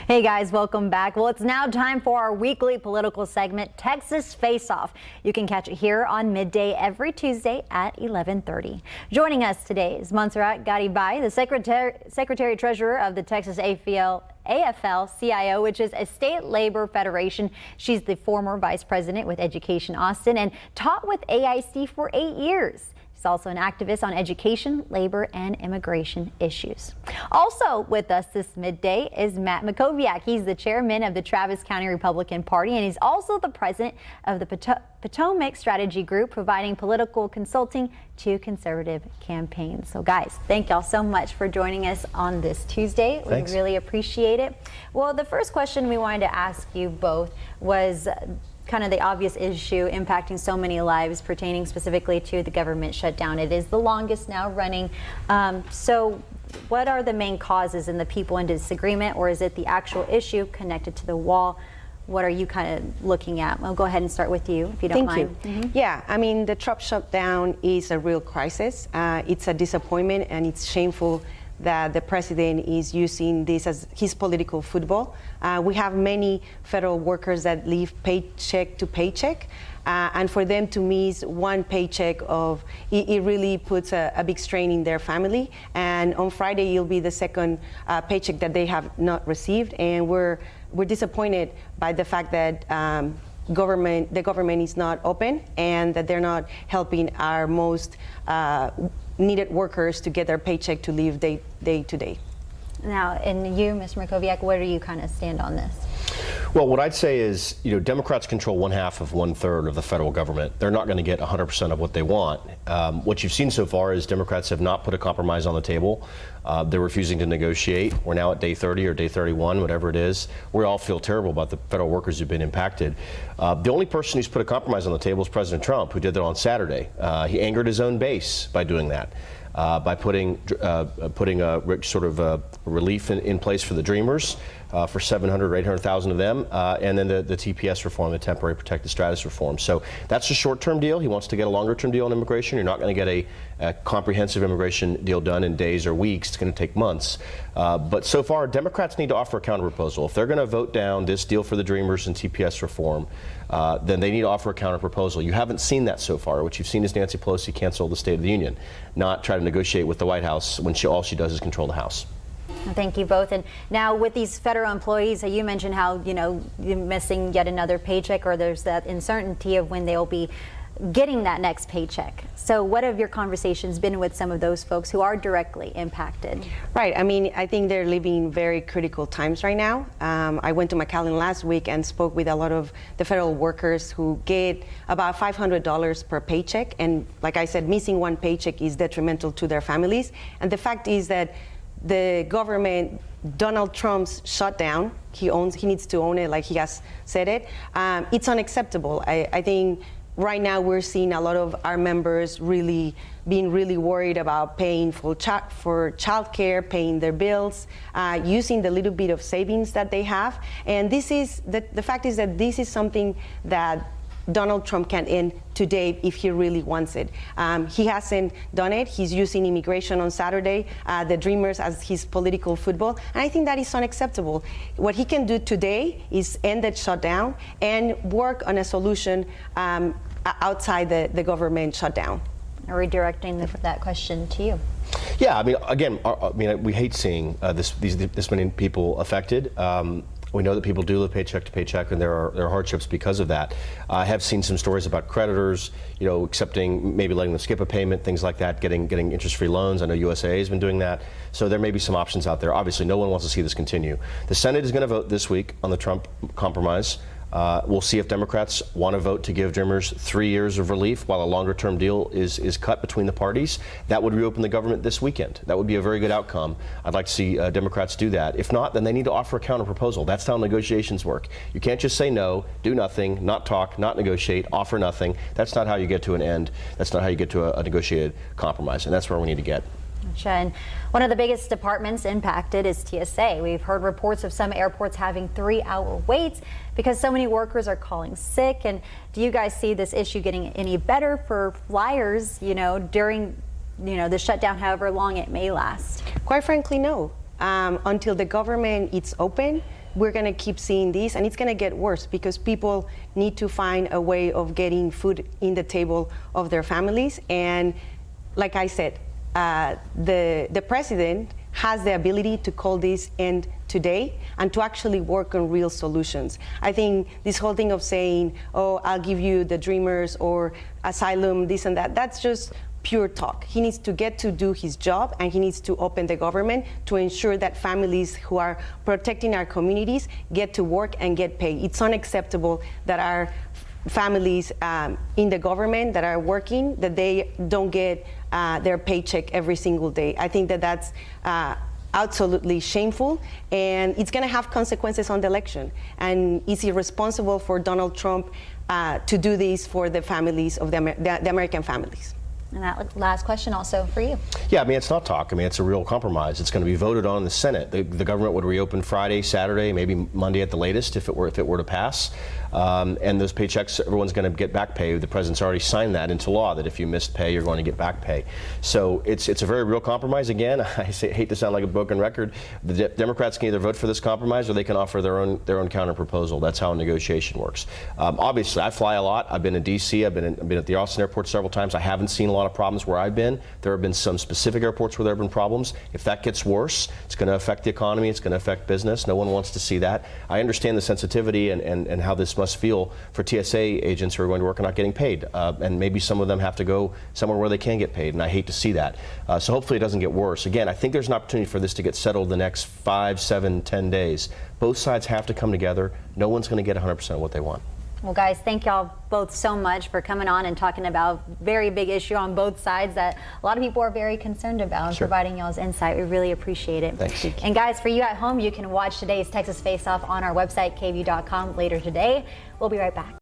Hey guys, welcome back. Well, it's now time for our weekly political segment, Texas Face Off. You can catch it here on midday every Tuesday at 11:30. Joining us today is Montserrat Garibay, the Secretary Treasurer of the Texas AFL-CIO, which is a state labor federation. She's the former vice president with Education Austin and taught with AIC for 8 years. She's also an activist on education, labor, and immigration issues. Also with us this midday is Matt Makoviak. He's the chairman of the Travis County Republican Party, and he's also the president of the Potomac Strategy Group, providing political consulting to conservative campaigns. So guys, thank y'all so much for joining us on this Tuesday. Thanks. We really appreciate it. Well, the first question we wanted to ask you both was kind of the obvious issue impacting so many lives pertaining specifically to the government shutdown. It is the longest now running. So what are the main causes and the people in disagreement, or is it the actual issue connected to the wall? What are you kind of looking at? I'll go ahead and start with you, if you don't mind. Thank you. Yeah, I mean, the Trump shutdown is a real crisis. It's a disappointment, and it's shameful that the president is using this as his political football. We have many federal workers that live paycheck to paycheck, and for them to miss one paycheck it really puts a big strain in their family. And on Friday, it'll be the second paycheck that they have not received, and we're disappointed by the fact that the government is not open and that they're not helping our most needed workers to get their paycheck to live day to day. Now, and you, Mr. Makoviak, where do you kind of stand on this? Well, what I'd say is, Democrats control 1/2 of 1/3 of the federal government. They're not going to get 100% of what they want. What you've seen so far is Democrats have not put a compromise on the table. They're refusing to negotiate. We're now at day 30 or day 31, whatever it is. We all feel terrible about the federal workers who've been impacted. The only person who's put a compromise on the table is President Trump, who did that on Saturday. He angered his own base by doing that. By putting a sort of relief in place for the Dreamers, for 700 or 800,000 of them, and then the TPS reform, the temporary protected status reform. So that's a short-term deal. He wants to get a longer-term deal on immigration. You're not going to get a comprehensive immigration deal done in days or weeks. It's going to take months. But so far, Democrats need to offer a counterproposal. If they're going to vote down this deal for the Dreamers and TPS reform, then they need to offer a counterproposal. You haven't seen that so far. What you've seen is Nancy Pelosi cancel the State of the Union, not try to negotiate with the White House when all she does is control the House. Thank you both. And now with these federal employees, you mentioned how, you're missing yet another paycheck, or there's that uncertainty of when they'll be getting that next paycheck. So what have your conversations been with some of those folks who are directly impacted? Right. I mean, I think they're living very critical times right now. I went to McAllen last week and spoke with a lot of the federal workers who get about $500 per paycheck. And like I said, missing one paycheck is detrimental to their families. And the fact is that the government, Donald Trump's shutdown, he needs to own it, like he has said it. It's unacceptable. I think right now we're seeing a lot of our members being really worried about paying for childcare, paying their bills, using the little bit of savings that they have. And this is the fact is that this is something that Donald Trump can end today if he really wants it. He hasn't done it. He's using immigration on Saturday, the Dreamers, as his political football. And I think that is unacceptable. What he can do today is end that shutdown and work on a solution outside the government shutdown. Are we directing that question to you? Yeah, I mean, again, we hate seeing this many people affected. We know that people do live paycheck to paycheck, and there are hardships because of that. I have seen some stories about creditors, accepting, maybe letting them skip a payment, things like that, getting interest-free loans. I know USAA has been doing that. So there may be some options out there. Obviously, no one wants to see this continue. The Senate is going to vote this week on the Trump compromise. We'll see if Democrats want to vote to give Dreamers 3 years of relief while a longer-term deal is cut between the parties. That would reopen the government this weekend. That would be a very good outcome. I'd like to see Democrats do that. If not, then they need to offer a counterproposal. That's how negotiations work. You can't just say no, do nothing, not talk, not negotiate, offer nothing. That's not how you get to an end. That's not how you get to a negotiated compromise, and that's where we need to get. And one of the biggest departments impacted is TSA. We've heard reports of some airports having 3-hour waits because so many workers are calling sick. And do you guys see this issue getting any better for flyers, during, the shutdown, however long it may last? Quite frankly, no. Until the government is open, we're going to keep seeing this, and it's going to get worse because people need to find a way of getting food in the table of their families. And like I said, the president has the ability to call this end today and to actually work on real solutions. I think this whole thing of saying, oh, I'll give you the dreamers or asylum, this and that, that's just pure talk. He needs to get to do his job, and he needs to open the government to ensure that families who are protecting our communities get to work and get paid. It's unacceptable that our families in the government that are working, that they don't get their paycheck every single day. I think that that's absolutely shameful, and it's going to have consequences on the election. And it's irresponsible for Donald Trump to do this for the families of the American families. And that last question also for you. Yeah, I mean, it's not talk. I mean, it's a real compromise. It's going to be voted on in the Senate. The government would reopen Friday, Saturday, maybe Monday at the latest if it were to pass. And those paychecks, everyone's going to get back pay. The president's already signed that into law, that if you missed pay, you're going to get back pay. So it's a very real compromise. Again, I hate to sound like a broken record. The Democrats can either vote for this compromise or they can offer their own counter proposal. That's how a negotiation works. Obviously, I fly a lot. I've been in D.C. I've been at the Austin airport several times. I haven't seen a lot of problems where I've been. There have been some specific airports where there have been problems. If that gets worse, it's going to affect the economy. It's going to affect business. No one wants to see that. I understand the sensitivity and how this must feel for TSA agents who are going to work and not getting paid. And maybe some of them have to go somewhere where they can get paid, and I hate to see that. So hopefully it doesn't get worse. Again, I think there's an opportunity for this to get settled the next 5, 7, 10 days. Both sides have to come together. No one's going to get 100% of what they want. Well, guys, thank y'all both so much for coming on and talking about very big issue on both sides that a lot of people are very concerned about, and providing y'all's insight. We really appreciate it. Thanks. And guys, for you at home, you can watch today's Texas Face Off on our website, KVUE.com, later today. We'll be right back.